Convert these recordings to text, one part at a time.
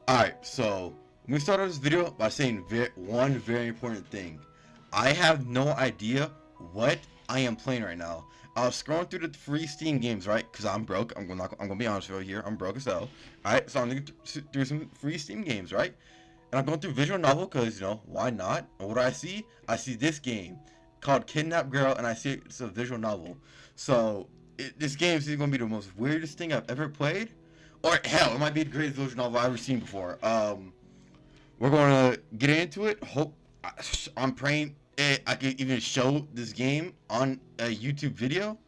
Alright, so let me start off this video by saying one very important thing. I have no idea what I am playing right now. I was scrolling through the free Steam games, right? Because I'm broke. I'm gonna be honest with you here. I'm broke as hell. Alright, so I'm gonna through some free Steam games, right? And I'm going through visual novel because, why not? And what do I see? I see this game called Kidnap Girl, and I see it's a visual novel. So this game is going to be the most weirdest thing I've ever played. Or hell, it might be the greatest visual novel I've ever seen before. We're going to get into it. I'm praying I can even show this game on a YouTube video.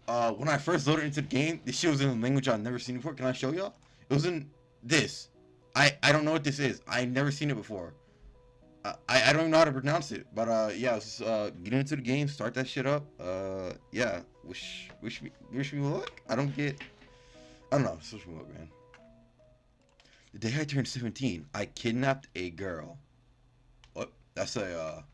When I first loaded into the game, this shit was in a language I've never seen before. Can I show y'all? It was in this. I don't know what this is. I've never seen it before. I don't even know how to pronounce it. But yeah, let's get into the game, start that shit up. Yeah, wish me luck. I don't know. Wish me luck, man. The day I turned 17, I kidnapped a girl. What? That's a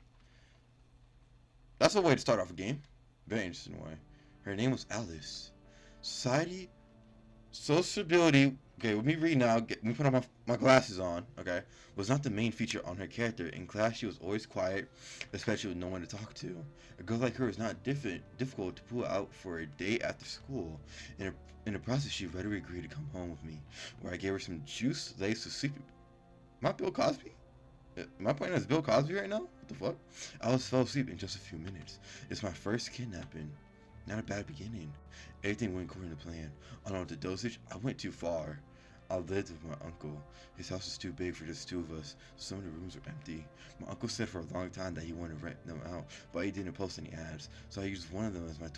way to start off a game. Very interesting way. Her name was Alice. Society, sociability. Okay, let me read now. Let me put on my glasses on. Okay, was not the main feature on her character. In class, she was always quiet, especially with no one to talk to. A girl like her is not difficult to pull out for a date after school. In the process, she readily agreed to come home with me, where I gave her some juice laced with sleep. Am I Bill Cosby? Am I playing as Bill Cosby right now? What the fuck? Alice fell asleep in just a few minutes. It's my first kidnapping. Not a bad beginning. Everything went according to plan. On with the dosage, I went too far. I lived with my uncle. His house was too big for just two of us, so some of the rooms were empty. My uncle said for a long time that he wanted to rent them out, but he didn't post any ads, so I used one of them as my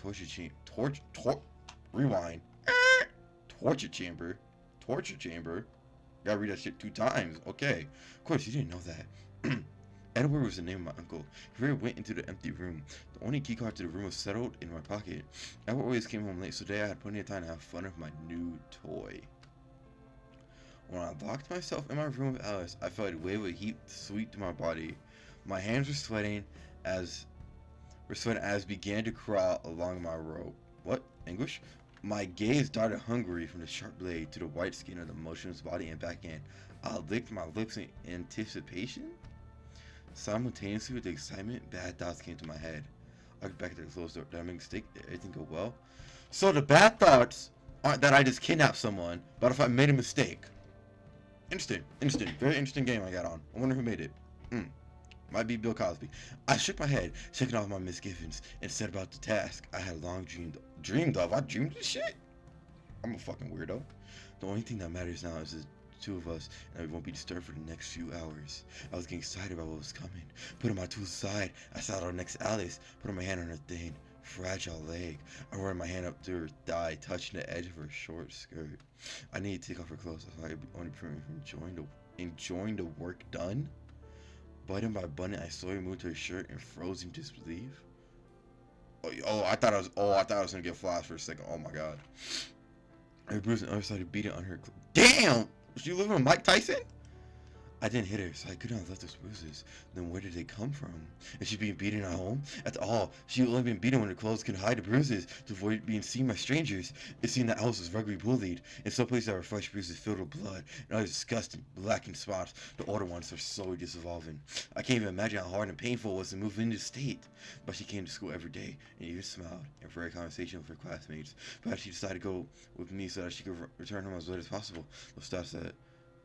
rewind. Torture chamber. Torture chamber. Gotta read that shit 2 times. Okay. Of course, you didn't know that. Edward was the name of my uncle. He went into the empty room. The only keycard to the room was settled in my pocket. Edward always came home late, so today I had plenty of time to have fun with my new toy. When I locked myself in my room with Alice, I felt a wave of heat sweep through my body. My hands were sweating as began to crawl along my robe. What? English? My gaze darted hungrily from the sharp blade to the white skin of the motionless body and back in. I licked my lips in anticipation. Simultaneously with the excitement, bad thoughts came to my head. I looked back at the closed door. Did I make a mistake? Did everything go well? So the bad thoughts aren't that I just kidnapped someone, but if I made a mistake. Interesting. Very interesting game I got on. I wonder who made it. Might be Bill Cosby. I shook my head, shaking off my misgivings, and set about the task I had long dreamed of. I dreamed this shit? I'm a fucking weirdo. The only thing that matters now is the two of us, and we won't be disturbed for the next few hours. I was getting excited about what was coming. Putting my tools aside, I sat on next to Alice, putting my hand on her thin, fragile leg. I ran my hand up to her thigh, touching the edge of her short skirt. I needed to take off her clothes. I thought it would only prevent me from enjoying the work done. Button by button, I slowly moved her shirt in frozen disbelief. I thought I was gonna get flashed for a second. Oh my god. Her bruise on the other side of beating on her. Damn! Was you living with Mike Tyson? I didn't hit her, so I couldn't have left those bruises. Then where did they come from? Is she being beaten at home? After all, she had only been beaten when her clothes could hide the bruises to avoid being seen by strangers. It seemed that Alice was regularly bullied. In some places there were fresh bruises filled with blood, and other disgusting, blackened spots. The older ones are slowly dissolving. I can't even imagine how hard and painful it was to move into the state. But she came to school every day, and even smiled, and for a conversation with her classmates. Perhaps she decided to go with me so that she could return home as late as possible.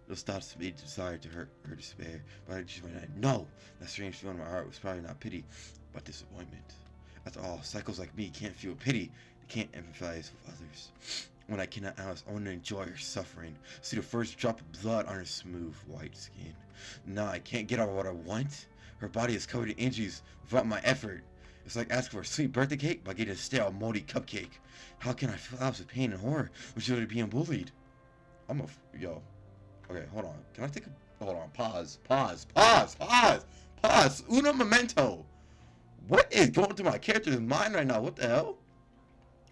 Those thoughts made desire to hurt her despair, but I just went, no! That strange feeling in my heart was probably not pity, but disappointment. After all, psychos like me can't feel pity. They can't empathize with others. When I cannot Alice, I want to enjoy her suffering, see the first drop of blood on her smooth, white skin. Nah, I can't get out what I want. Her body is covered in injuries without my effort. It's like asking for a sweet birthday cake by getting a stale, moldy cupcake. How can I feel Alice with pain and horror when she's already being bullied? Yo. Okay, hold on. Can I take a... Hold on. Pause. Uno momento. What is going through my character's mind right now? What the hell?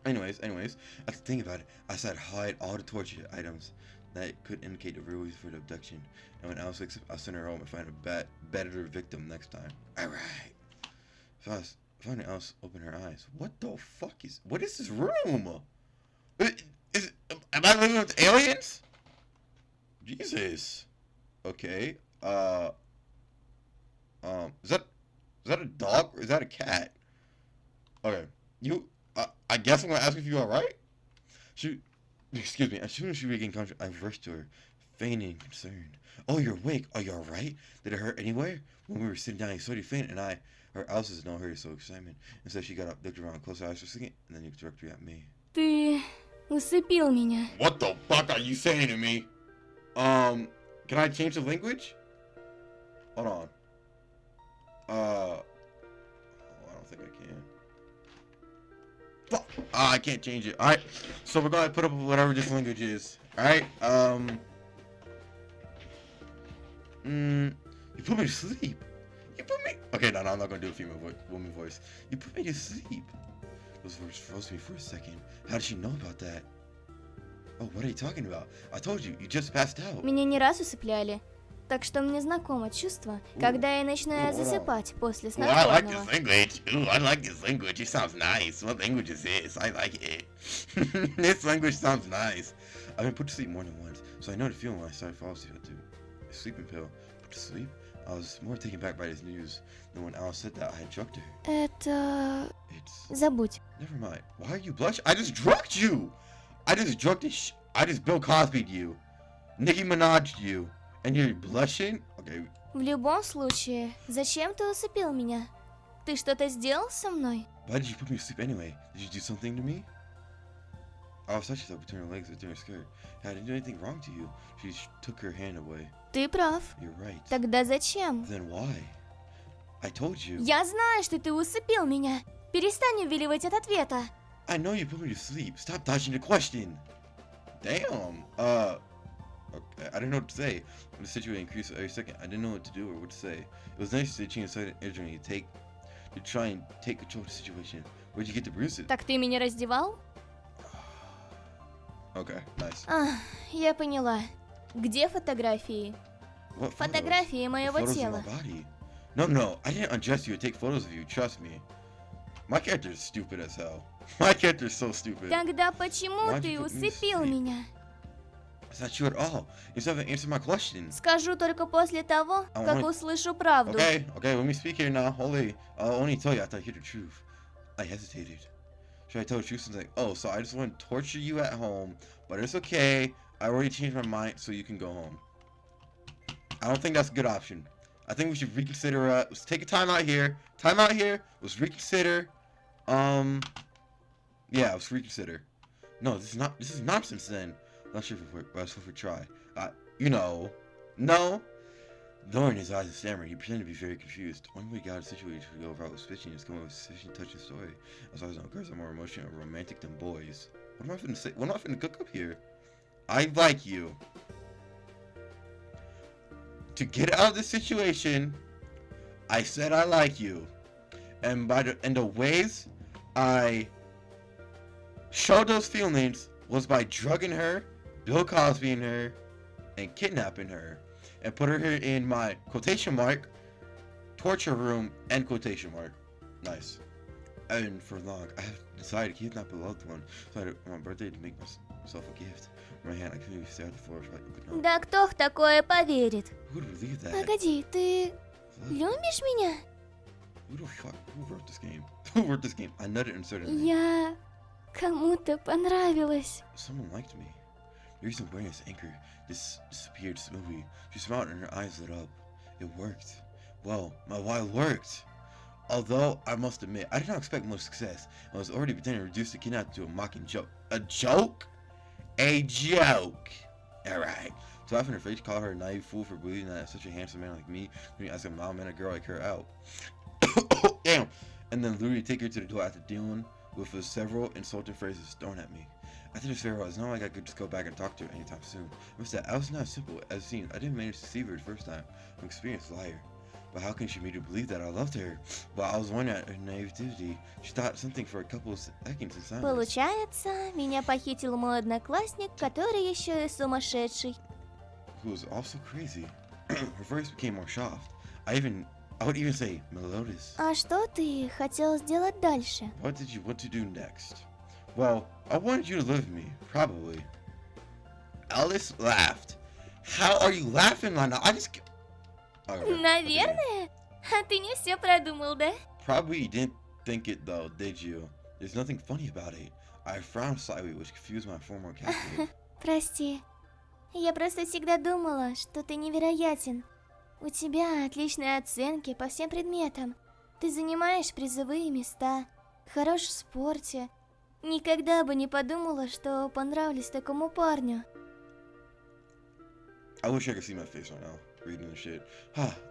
Anyways, after thinking about it, I decided to hide all the torture items that could indicate the real reason for the abduction. And when Alice wakes up, I'll send her home and find a better victim next time. Alright. Find Alice, open her eyes. What the fuck is... What is this room? Am I living with aliens? Jesus. Okay. Is that a dog or is that a cat? Okay. You. I guess I'm gonna ask if you all right. She. Excuse me. As soon as she regained consciousness, I rushed to her, fainting and concerned. Oh, you're awake. Are you all right? Did it hurt anywhere? When we were sitting down, you saw you faint, and I. Her Alice's no hurry, so excitement. And so she got up, looked around, closed her eyes for a second, and then looked directly at me. Ты усыпил меня. What the fuck are you saying to me? Can I change the language? Hold on. Oh, I don't think I can. Fuck! I can't change it. Alright, so we're gonna put up with whatever this language is. Alright, you put me to sleep. You put me. Okay, no, I'm not gonna do a woman voice. You put me to sleep. Those words froze me for a second. How did she know about that? Oh, what are you talking about? I told you, you just passed out. Меня не раз усыпляли. Так что мне знакомо чувство, когда я начинаю засыпать после Ooh, I like снотворного. this language. Ooh, I like this language. It sounds nice. What language is this? I like it. This language sounds nice. I've been put to sleep more than once, so I know the feeling when I started falling asleep. A sleeping pill. Put to sleep? I was more taken back by this news than when Alice said that I had drugged her. Это... It's... Забудь. Never mind. Why are you blushing? I just drugged you! I just drugged this I just Bill Cosby'd you. Nicki Minaj'd you. And you're blushing? Okay. В любом случае, зачем ты усыпил меня? Ты что-то сделал со мной? Why did you put me to sleep anyway? Did you do something to me? Alice touched herself between her legs within her skirt. I didn't do anything wrong to you. She took her hand away. Ты прав. You're right. Тогда зачем? Then why? I told you. Я знаю, что ты усыпил меня. Перестань увиливать от ответа. I know you put me to sleep. Stop dodging the question. Damn. Okay. I didn't know what to say. When the situation increased every second, I didn't know what to do or what to say. It was nice to see a sudden energy to try and take control of the situation. Where'd you get the bruises? Так ты меня раздевал? Okay, nice. Я поняла. Где фотографии? What photos? Фотографии моего Photos of тела. my body. No, I didn't undress you or take photos of you, trust me. My character is stupid as hell. My character is so stupid. Тогда почему Why'd ты you put me to усыпил sleep? меня? It's not true at all. You still haven't answered my question. Скажу только после того, I как wanna- услышу правду. Okay, let me speak here now. Holy, I'll only tell you after I hear the truth. I hesitated. Should I tell the truth? Something like, oh, so I just want to torture you at home, but it's okay. I already changed my mind, so you can go home. I don't think that's a good option. I think we should reconsider. Let's take a time out here. Time out here. Let's reconsider. Yeah, let's reconsider. No, this is nonsense. Then, I'm not sure if we try. No. Lowering his eyes and stammering, he pretended to be very confused. The only way he got out of the situation to go without suspicion is come up with a sufficient touching story. As far as girls are more emotional and romantic than boys. What am I finna say? What am I finna cook up here? I like you. To get out of this situation, I said I like you. And the ways I showed those feelings was by drugging her, Bill Cosbying her, and kidnapping her. And put her here in my quotation mark torture room end quotation mark. Nice. And for long, I have decided to kidnap a loved one. So on my birthday to make myself a gift. In my hand, I couldn't even stare at the floor. Like, Да кто в такое поверит? who would believe that? Погоди, ты What? любишь меня? Who the fuck? Who wrote this game? Who wrote this game? I nutted and started. Я кому-то понравилась. Someone liked me. The reason wearing this anchor disappeared smoothly. She smiled and her eyes lit up. It worked. Well, my why worked. Although, I must admit, I did not expect much success. I was already pretending to reduce the kidnap to a mocking joke. A joke? A joke! Alright. So after her face, call her a naive fool for believing that such a handsome man like me would ask a mild man a girl like her out. Damn! And then literally take her to the door after dealing with several insulting phrases thrown at me. After this farewell, it's not like I could just go back and talk to her anytime soon. I must say, I was not as simple as it seemed. I didn't manage to deceive her the first time. I'm an experienced liar. But how can she make me believe that I loved her? Well, I was wondering at her naivety. She thought something for a couple of seconds in silence. Получается, меня похитил мой одноклассник, который еще и сумасшедший. Who was also crazy. Her voice became more soft. I would even say melodious. А что ты хотел сделать дальше? What did you want to do next? Well, I wanted you to live with me, probably. Alice laughed. How are you laughing, Lana? I just... Okay. Наверное. А ты не все продумал, да? Probably you didn't think it though, did you? There's nothing funny about it. I frowned slightly, which confused my former calculator. Прости. Я просто всегда думала, что ты невероятен. У тебя отличные оценки по всем предметам. Ты занимаешь призовые места, хорош в спорте. Никогда бы не подумала, что понравлюсь такому парню. I wish I could see my face right now, reading this shit.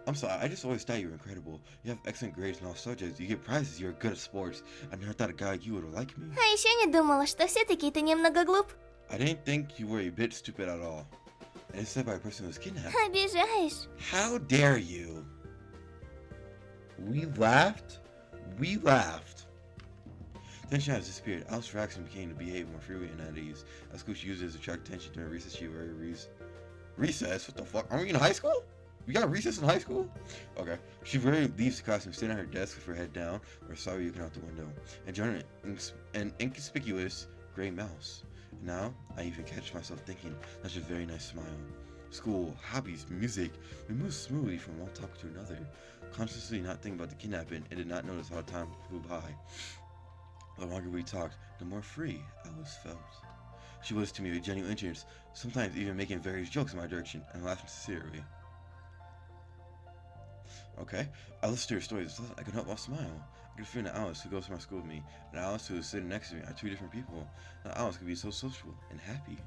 I'm sorry, I just always thought you were incredible. You have excellent grades in all subjects, you get prizes, you're good at sports. I never thought a guy like you would like me. А еще не думала, что все-таки ты немного глуп. I didn't think you were a bit stupid at all. And it's said by a person who was kidnapped. Обижаешь. How dare you? We laughed. We laughed. Tension has disappeared. Alice relaxed and began to behave more freely and at ease. At school, she used it to attract attention during recess. She very recess? What the fuck? Are we in high school? We got recess in high school? Okay. She rarely leaves the classroom, sitting at her desk with her head down or sorry looking out the window, enjoying an inconspicuous gray mouse. Now, I even catch myself thinking, that's a very nice smile. School, hobbies, music. We moved smoothly from one topic to another, consciously not thinking about the kidnapping and did not notice how time flew by. The longer we talked, the more free Alice felt. She was to me with genuine interest, sometimes even making various jokes in my direction and laughing sincerely. Okay, I listened to her stories. I couldn't help but smile. I could feel that Alice, who goes to my school with me, and Alice, who is sitting next to me, are two different people. Now Alice could be so sociable and happy.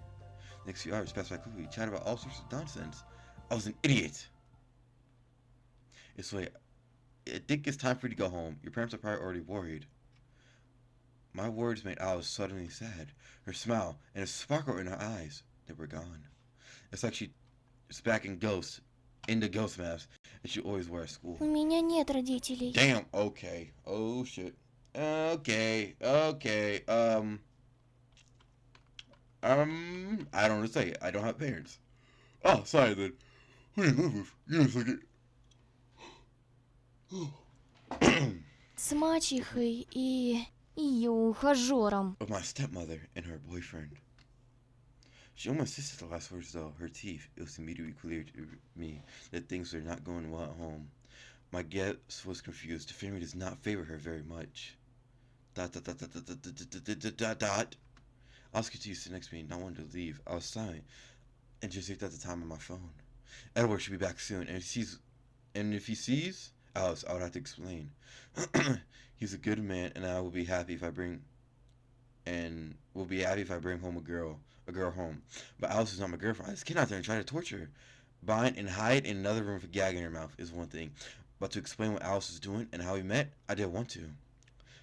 The next few hours passed by quickly, chatting about all sorts of nonsense. I was an idiot. It's like, I think it's time for you to go home. Your parents are probably already worried. My words made Alice suddenly sad. Her smile and a sparkle in her eyes, they were gone. It's like she's back in the ghost mask, and she always wears at school. У меня нет родителей. Damn, okay. Oh shit. Okay. I don't know what to say. I don't have parents. Oh, sorry then. Who do you live with? Give me a second. С мачехой и ее ухажером. With my stepmother and her boyfriend. She almost insisted the last words though, her teeth. It was immediately clear to me that things were not going well at home. My guest was confused. The family does not favor her very much. Dot. I was confused next to me, not wanting to leave. I was silent and just looked at the time on my phone. Edward should be back soon, and if he sees Alice, I would have to explain. He's a good man, and I will be happy if I bring home a girl home. But Alice is not my girlfriend. I just get out there and try to torture her. Bind and hide in another room with a gag in her mouth is one thing, but to explain what Alice is doing and how we met, I didn't want to.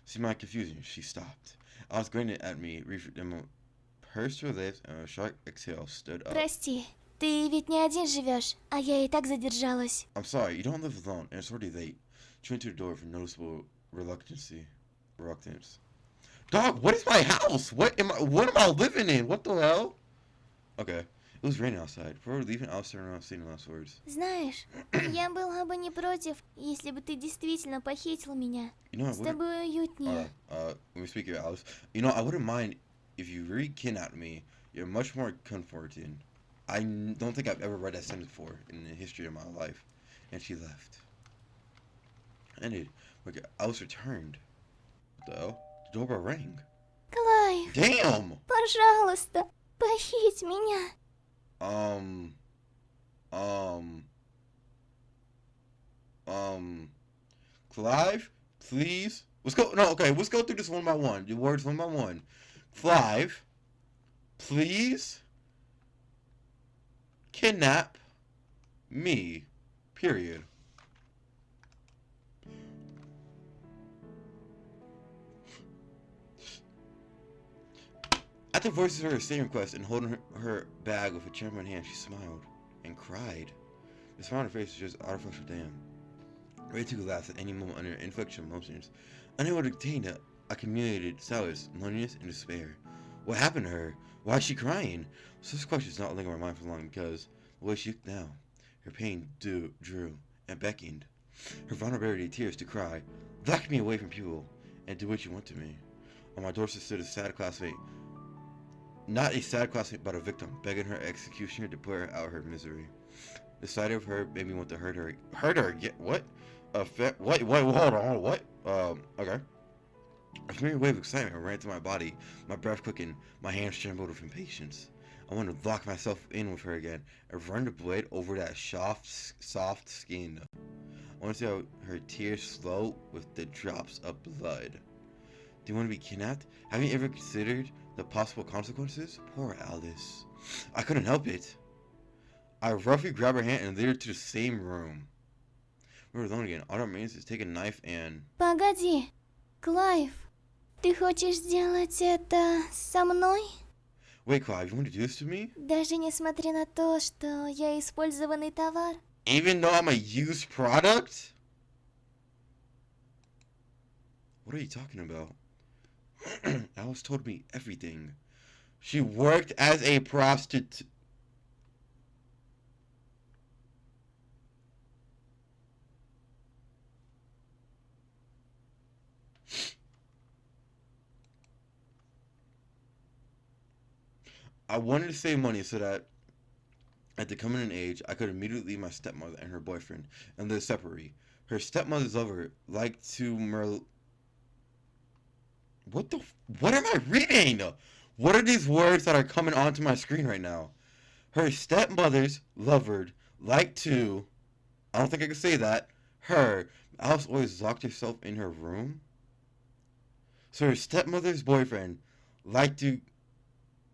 See my confusion? She stopped. Alice grinned at me, pursed her lips, and a sharp exhale stood up. Прости, ты ведь не один живешь, а я и так задержалась. I'm sorry, you don't live alone, and it's already late. She went to the door with noticeable reluctance. Dog, what is my house? What am I living in? What the hell? Okay. It was raining outside. Before leaving, Alice turned around saying the last words. Знаешь, я была бы не против, если бы ты действительно похитил меня. You know, С тобой уютнее. When we speak of Alice, you know, I wouldn't mind if you really kidnapped me. You're much more comforting. I don't think I've ever read that sentence before in the history of my life. And she left. Ended. Okay, Alice returned. What the hell? The doorbell rang. Клайв, Damn! пожалуйста, похить меня. Clive, please. Let's go through this one by one. The words one by one. Clive, please kidnap me. Period. At the voices of her stay request and holding her bag with a trembling hand, she smiled and cried. The smile on her face was just artificial damn. Ready to collapse at any moment under infliction of emotions, unable to contain the accumulated sadness, loneliness, and despair. What happened to her? Why is she crying? Such questions not linger in my mind for long because the way she looked now, her pain drew and beckoned. Her vulnerability, tears to cry, locked me away from people and do what you want to me. On my doorstep stood a sad classmate. Not a sad classmate, but a victim, begging her executioner to put her out of her misery. The sight of her made me want to hurt her. Hurt her? What? What? Hold on. What? Okay. A familiar wave of excitement ran through my body, my breath quickened, my hands trembled with impatience. I wanted to lock myself in with her again and run the blade over that soft skin. I wanted to see how her tears slow with the drops of blood. Do you want to be kidnapped? Have you ever considered the possible consequences? Poor Alice. I couldn't help it. I roughly grabbed her hand and led her to the same room. We were alone again. All that remains is take a knife and... Погоди, Клайв, ты хочешь сделать это со мной? Wait, Clive, you want to do this to me? Даже несмотря на то, что я использованный товар? Even though I'm a used product? What are you talking about? Alice told me everything. She worked as a prostitute. I wanted to save money so that at the coming of age, I could immediately leave my stepmother and her boyfriend and live separately. Her stepmother's lover liked to What am I reading? What are these words that are coming onto my screen right now? Her stepmother's lover liked to... I don't think I can say that. Alice always locked herself in her room. So her stepmother's boyfriend liked to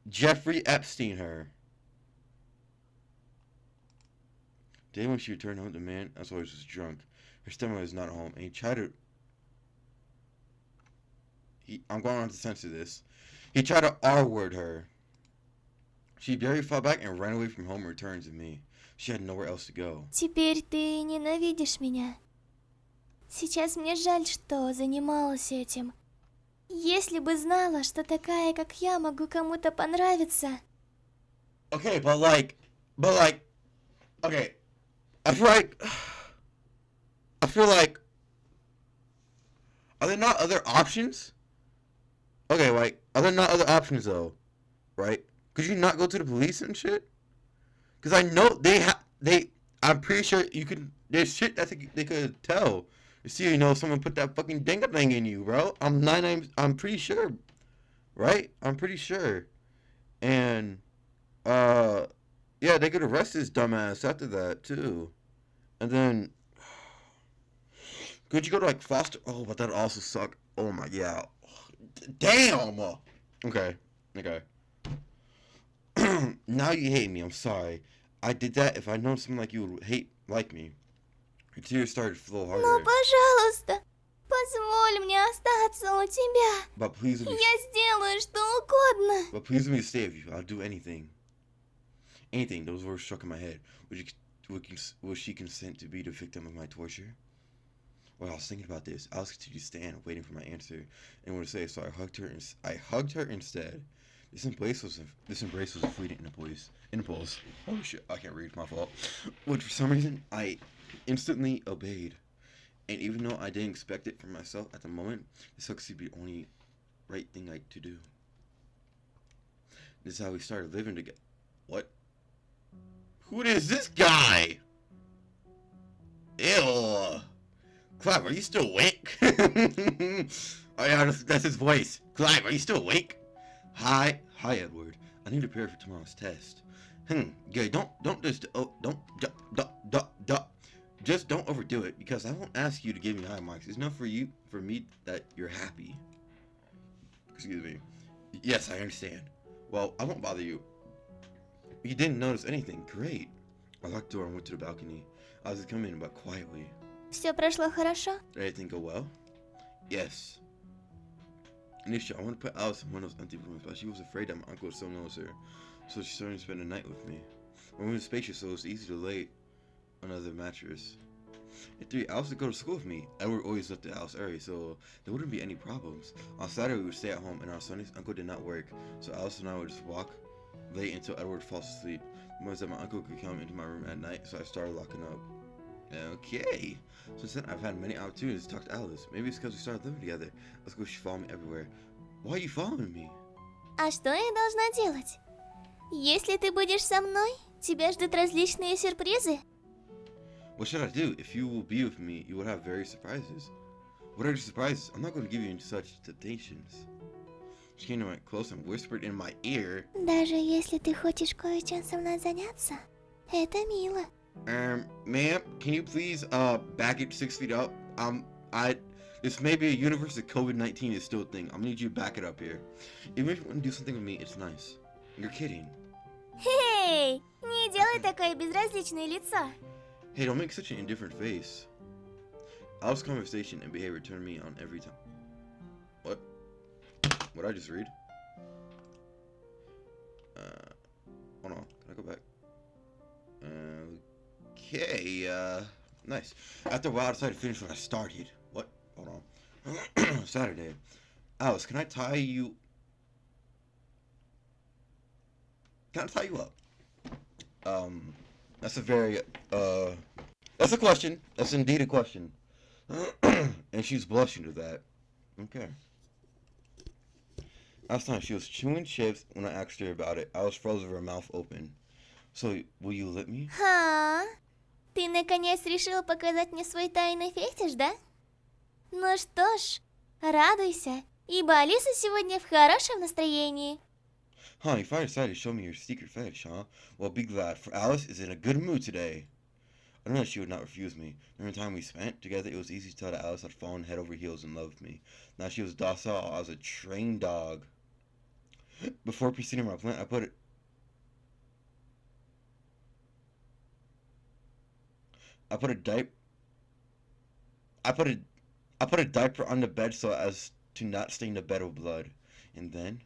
Jeffrey Epstein her. Day when she returned home, the man, as always, was drunk. Her stepmother was not home, and he tried to... I'm going on to censor this. He tried to R-word her. She barely fought back and ran away from home and returned to me. She had nowhere else to go. Теперь ты ненавидишь меня. Сейчас мне жаль, что занималась этим. Если бы знала, что такая, как я, могу кому-то понравиться. Okay, but like, okay. I feel like, are there not other options? Okay, like, are there not other options though? Right? Could you not go to the police and shit? Because I know I'm pretty sure you could, there's shit that they could tell. You see, you know, someone put that fucking ding-a-ling in you, bro. I'm pretty sure. Right? I'm pretty sure. And, yeah, they could arrest this dumbass after that, too. And then, could you go to, like, foster? Oh, but that'd also suck. Oh, my, yeah. Damn! Okay. Now you hate me. I'm sorry. I did that. If I know someone like you would like me. Her tears started to flow harder. Ну, пожалуйста, позволь мне остаться у тебя. But please let me... Я сделаю что угодно. But please let me stay with you. I'll do anything. Anything. Those words struck in my head. Would she consent to be the victim of my torture? While I was thinking about this, I was continued to stand, waiting for my answer, and what to say. So I hugged her instead. This embrace was a fleeting impulse. Oh shit! I can't read. My fault. Which for some reason I instantly obeyed, and even though I didn't expect it from myself at the moment, this looks to be the only right thing to do. This is how we started living together. What? Who is this guy? Ew. Clive, are you still awake? Oh yeah, that's his voice. Clive, are you still awake? Hi, Edward. I need to prepare for tomorrow's test. Yeah, just don't overdo it, because I won't ask you to give me high marks. It's enough for me that you're happy. Excuse me. Yes, I understand. Well, I won't bother you. You didn't notice anything. Great. I locked the door and went to the balcony. I was coming in, but quietly. Все прошло хорошо? Did everything go well? Yes. Initially, I wanted to put Alice in one of those empty rooms, but she was afraid that my uncle would still notice her. So she started to spend the night with me. My room was spacious, so it was easy to lay another mattress. At 3, Alice would go to school with me. Edward always left the house early, so there wouldn't be any problems. On Saturday, we would stay at home, and on Sundays, Uncle did not work, so Alice and I would just walk late until Edward falls asleep. It was that my uncle could come into my room at night, so I started locking up. Okay. Since then, I've had many opportunities to talk to Alice. Maybe it's because we started living together. Let's go. She followed me everywhere. Why are you following me? А что я должна делать? Если ты будешь со мной, тебя ждут различные сюрпризы. What should I do? If you will be with me, you will have various surprises. What are the surprises? I'm not going to give you into such temptations. She came to my close and whispered in my ear. Даже если ты хочешь кое-чем со мной заняться, это мило. Ma'am, can you please back it 6 feet up? This may be a universe that COVID-19 is still a thing. I'm gonna need you to back it up here. Even if you want to do something with me, it's nice. You're kidding. Эй, не делай такое безразличное лицо. Hey, don't make such an indifferent face. Al's conversation and behavior turned me on every time. What? What did I just read? Hold on. Can I go back? Okay, nice. After a while, I decided to finish what I started. What? Hold on. Saturday. Alice, can I tie you... Can I tie you up? That's a very, that's a question. That's indeed a question. And she's blushing to that. Okay. Last time she was chewing chips when I asked her about it. I was frozen with her mouth open. So, will you let me? Ха? Ты наконец решил показать мне свой тайный фетиш, да? Ну что ж, радуйся, ибо Алиса сегодня в хорошем настроении. Huh, you finally decided to show me your secret fetish, huh? Well, be glad, for Alice is in a good mood today. I knew that she would not refuse me. During the time we spent together, it was easy to tell that Alice had fallen head over heels in love with me. Now she was docile as a trained dog. Before proceeding my plan, I put a diaper on the bed so as to not stain the bed with blood. And then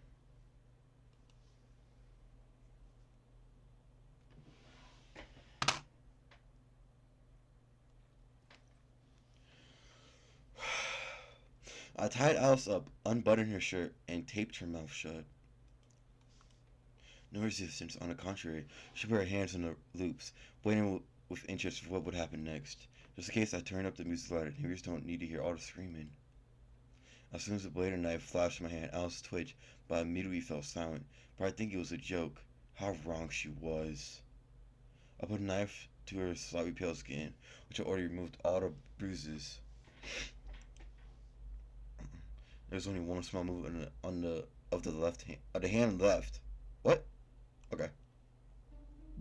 I tied Alice up, unbuttoned her shirt, and taped her mouth shut. No resistance, on the contrary. She put her hands on the loops, waiting with interest for what would happen next. Just in case I turned up the music louder, neighbors don't need to hear all the screaming. As soon as the blade of knife flashed in my hand, Alice twitched, but I immediately fell silent. But I think it was a joke. How wrong she was. I put a knife to her slightly pale skin, which had already removed all the bruises. There's only one small move on the left hand, the hand left. What? Okay.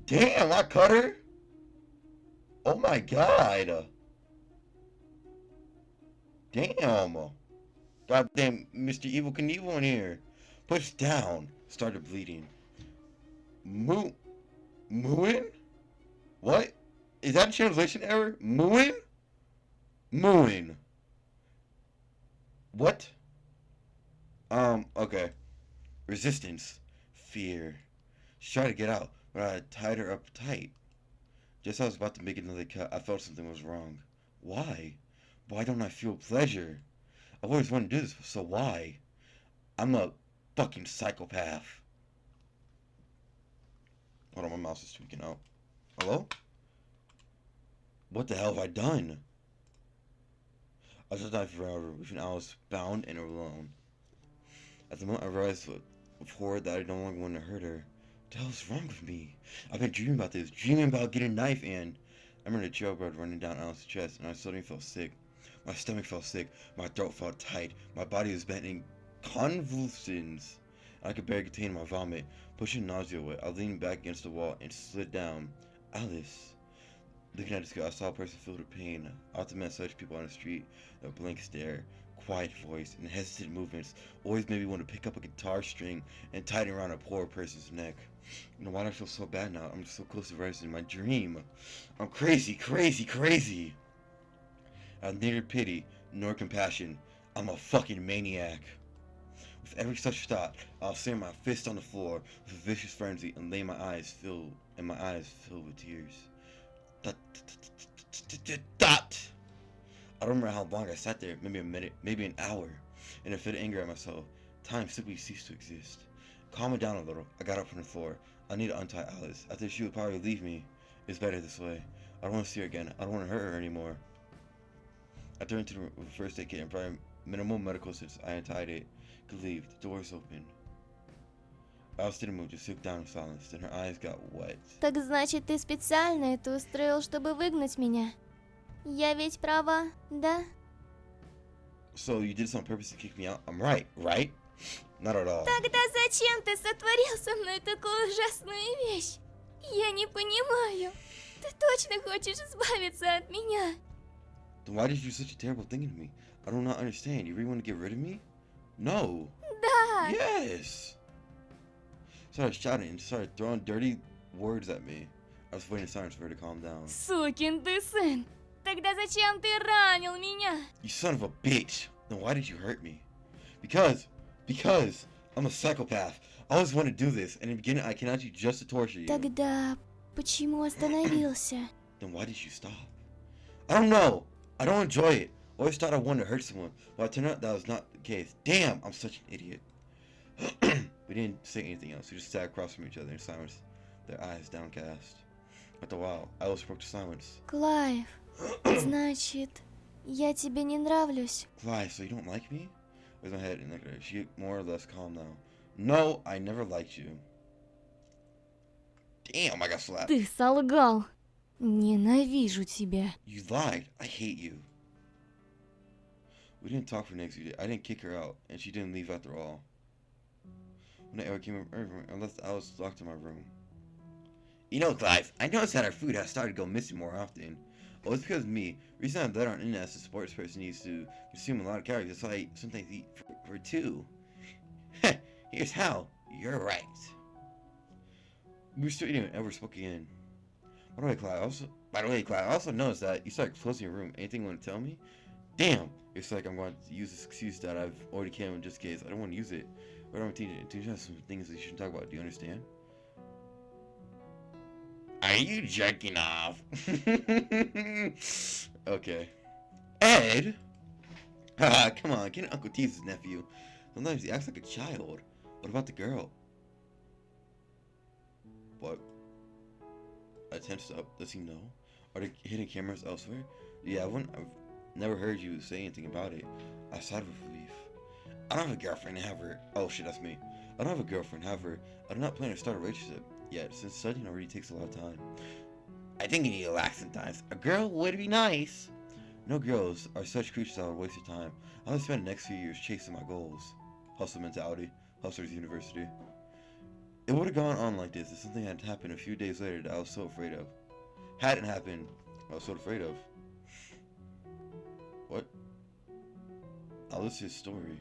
Damn, I cut her. Oh my god. Damn. Goddamn, Mr. Evil Knievel in here. Push down. Started bleeding. Mooing? What? Is that a translation error? Mooing? Mooing. What? Okay. Resistance. Fear. She tried to get out, but I tied her up tight. Just as I was about to make another cut, I felt something was wrong. Why? Why don't I feel pleasure? I've always wanted to do this, so why? I'm a fucking psychopath. Hold on, my mouse is tweaking out. Hello? What the hell have I done? I just died forever, wishing I was bound and alone. At the moment, I realized with horror that I no longer wanted to hurt her. What the hell is wrong with me? I've been dreaming about this, dreaming about getting a knife, and I remember the trail blood running down Alice's chest, and I suddenly felt sick. My stomach felt sick, my throat felt tight, my body was bent in convulsions. I could barely contain my vomit. Pushing nausea away, I leaned back against the wall and slid down. Alice. Looking at the sky, I saw a person filled with pain. I often met such people on the street. A blank stare, quiet voice, and hesitant movements always made me want to pick up a guitar string and tie it around a poor person's neck. You know why do I feel so bad now? I'm so close to rising in my dream. I'm crazy, crazy, crazy. I have neither pity nor compassion. I'm a fucking maniac. With every such thought, I'll slam my fist on the floor with a vicious frenzy and lay my eyes filled with tears. Dot. I don't remember how long I sat there, maybe a minute, maybe an hour, in a fit of anger at myself. Time simply ceased to exist. Calming down a little, I got up from the floor. I need to untie Alice. I think she would probably leave me. It's better this way. I don't want to see her again. I don't want to hurt her anymore. I turned to the first aid kit and provided minimal medical since I untied it. Could leave. The door's open. Alice didn't move, just sit down in silence. Then her eyes got wet. Так значит, ты специально это устроил, чтобы выгнать меня? Я ведь права, да? So you did this on purpose to kick me out? I'm right, right? Not at all. Тогда зачем ты сотворил со мной такую ужасную вещь? Я не понимаю. Ты точно хочешь избавиться от меня? Then why did you do such a terrible thing to me? I do not understand. You really want to get rid of me? No. Да. Yes. Started shouting and started throwing dirty words at me. I was waiting in silence for her to calm down. Сукин ты сын. Тогда зачем ты ранил меня? You son of a bitch. Then why did you hurt me? Because I'm a psychopath. I always wanted to do this, and in the beginning I came at you just to torture you. Тогда почему остановился? Then why did you stop? I don't know. I don't enjoy it. I always thought I wanted to hurt someone, but it turned out that was not the case. Damn, I'm such an idiot. We didn't say anything else. We just sat across from each other in silence, their eyes downcast. After a while, Alice broke the silence. Клайв, значит, я тебе не нравлюсь. Clive, so you don't like me? I raised my head and looked at her. She more or less calm now. No, I never liked you. Damn, I got slapped. Ты солгал. Ненавижу тебя. You lied. I hate you. We didn't talk for the next few days. I didn't kick her out, and she didn't leave after all. When I ever came over, I left Alice locked in my room. You know, Clive, I noticed that our food has started to go missing more often. Well, it's because of me. Recently, I'm better on internet as a sports person needs to consume a lot of calories. That's why I sometimes eat for two. Here's how. You're right. We were still eating and Edward spoke again. By the way, Clive, I also noticed that you started closing your room. Anything you want to tell me? Damn! It's like I'm going to use this excuse that I've already came in just in case. I don't want to use it. But I'm teaching you have some things that you shouldn't talk about. Do you understand? Are you jerking off? Okay. Ed? Haha, come on, get Uncle tease his nephew. Sometimes he acts like a child. What about the girl? What? I tensed up. Does he know? Are there hidden cameras elsewhere? Yeah, I've never heard you say anything about it. I sighed with relief. I don't have a girlfriend, have her. Oh shit, that's me. I don't have a girlfriend, have her. I do not plan to start a relationship yet, since studying already takes a lot of time. I think you need to relax sometimes. A girl would be nice. No girls are such creatures that would waste your time. I will spend the next few years chasing my goals. Hustle mentality. Hustlers University. It would have gone on like this if something had happened a few days later that I was so afraid of. Hadn't happened, I was so afraid of. What? Alice's story.